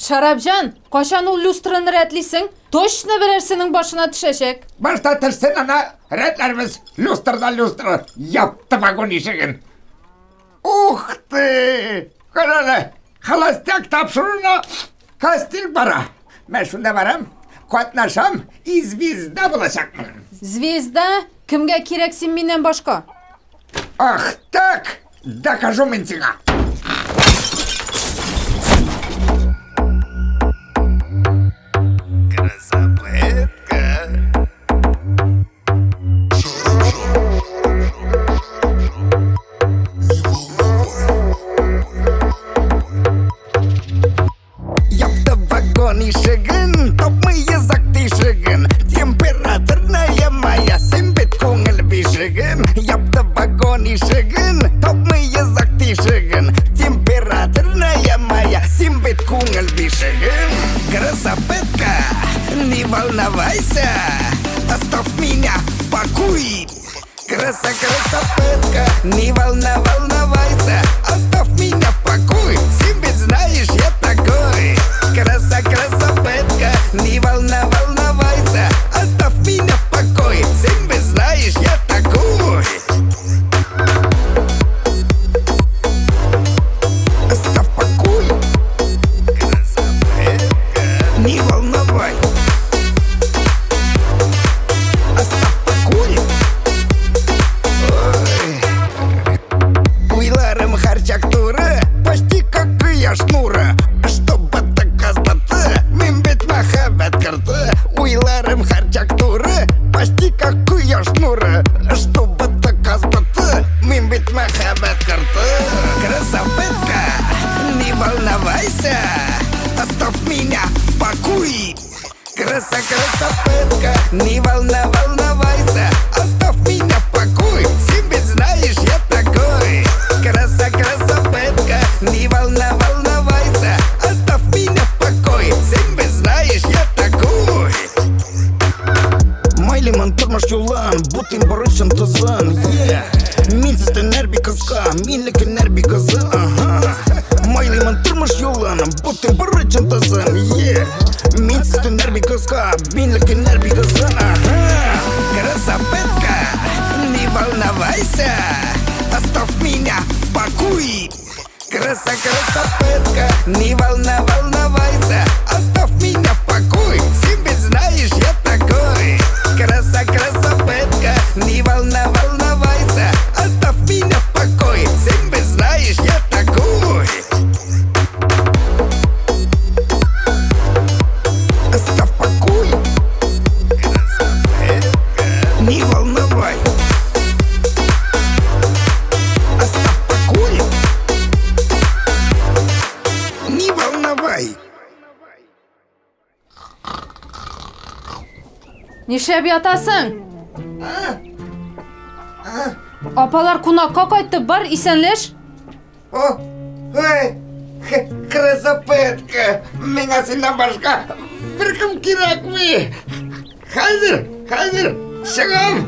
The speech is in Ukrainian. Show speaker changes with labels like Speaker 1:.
Speaker 1: Şarapcan, kaçan o lustranı retliysin? Точно birisinin başına düşecek.
Speaker 2: Başta tırstın ana, redlerimiz lustra yaptı vagon işigin. Ухты! Karale, halastak tapşırına kastil para. Ben şunda varım, katnaşam, izvizde bulacakmın.
Speaker 1: Звезда, kimge kereksin menden başka?
Speaker 2: Ах так, докажу мен сиңа.
Speaker 3: Красаветка. Yaptı vagon işigin, topmayı zaktı işigin. Температурная моя, симбит көңіл бишігін. Yaptı vagon işigin, topmayı zaktı işigin. Температурная моя, симбит көңіл бишігін. Красаветка, не волновайся, оставь меня в покое. Красаветка, не волновайся, оставь меня в покое. Симбит, знаешь, я такой. Красаветка, не волновайся, оставь меня в покое. Симбит, знаешь, я такой. Оставь в покое. Красаветка, не волновай. Оставь в покое. Уйларым харчак туры, почти как кыя шнуры. Чтобы доказать, мен бит махаббат кырды. Уйларым харчак туры, почти как кыя шнуры. Чтобы доказать, мен бит махаббат кырды. Красаветка, не волновайся, оставь меня в покое. Красаветка, не волновайся, оставь меня в покое. Себе знаешь, я такой. Красаветка, не волновайся, оставь меня в покое. Себе знаешь, я такой. Мой лимон тормош юлан, бутин барышын тузан. Мин сізден әрбі қызға, менлік әрбі қызы. Мой лимон тормош юлан, бутин барышын тузан. Мин сізден әрбі қызға, менлік әрбі қызы. Красаветка, не волновайся, оставь меня в покое. Красаветка, не волновайся, оставь меня в покое. Себе знаешь, я такой. Красаветка, не волновайся, оставь меня в покое. Себе знаешь, я такой. Оставь в покое. Красаветка, не волновай. Оставь в покое. Не волновай.
Speaker 1: Nişep yatasın? Apalar kunakka kayttı, bar isenleş.
Speaker 2: О, ой, красаветка, меня сына башка, вырком кирак вы. Хазир, шагам.